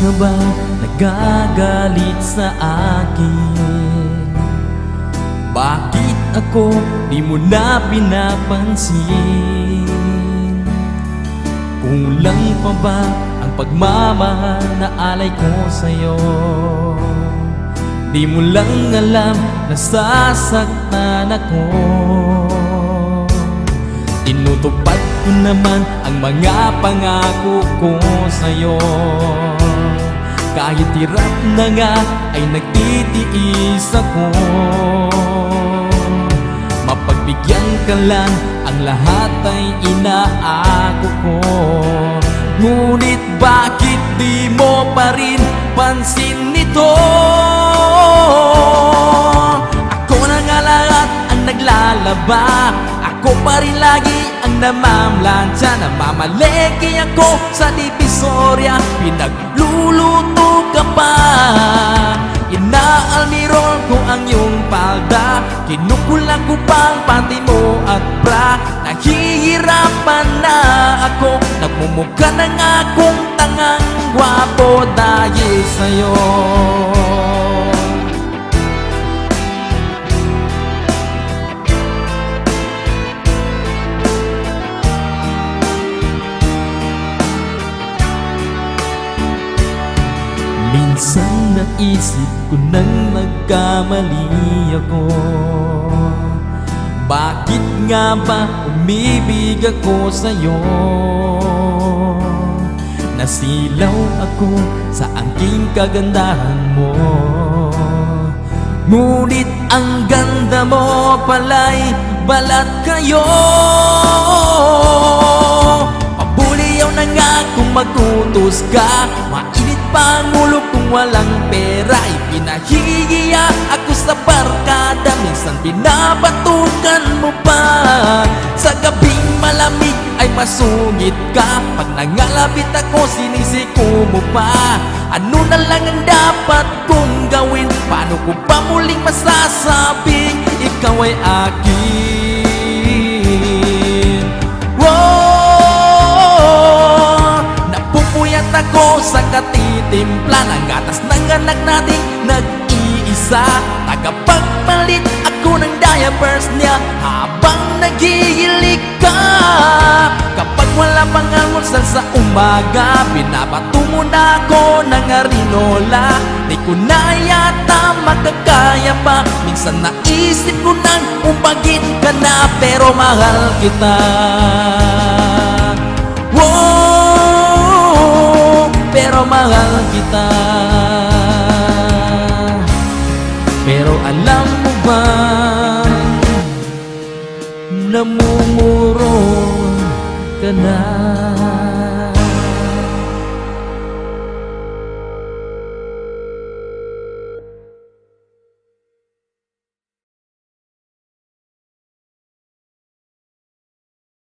ka ba nagagalit sa akin? Bakit ako di mo na pinapansin? Kulang pa ba ang pagmamahal na alay ko sa'yo? Di mo lang alam na sasaktan ako. Tinutupad ko naman ang mga pangako ko sa'yo. Kahit hirap na nga ay nagtitiis ako. Mapagbigyan ka lang, ang lahat ay inaako ko. Ngunit bakit di mo pa rin pansin nito? Ako na nga lahat ang naglalaba, ako pa rin lagi ang namamlansya. Namamaleki ako sa divisorya, pinagluluto ka pa. Inaalmirol ko ang iyong palda, kinukulang ko pang panty mo at bra. Nahihirapan na ako, nagmumukha na nga akong tangang gwapo dahil sa'yo. Minsan naisip ko nang nagkamali ako. Bakit nga ba umibig ako sa'yo? Nasilaw ako sa angking kagandahan mo. Ngunit ang ganda mo pala'y balat kayo. Pabuliyaw na nga kung magutos ka, mainit pa ang ulo kung walang pera. Ipinahihiya ako sa barkada, minsan binabatukan mo pa. Sa gabing malamig ay masungit ka, pag nangalapit ako sinisiko mo pa. Ano na lang ang dapat kong gawin? Paano ko pa muling masasabing ikaw ay akin? Wow! Napupuyat ako sa katitimpla ng gatas ng anak nating nag-iisa. Tagapagpalit ako ng diapers niya habang naghihilig ka. Kapag wala pang almusal sa umaga, binabato mo na ako ng harinola. Di ko na yata makakaya pa, minsan naisip ko nang umbagin ka na, pero mahal kita. Wow, pero mahal kita. Pero alam mo ba, namumuro ka na.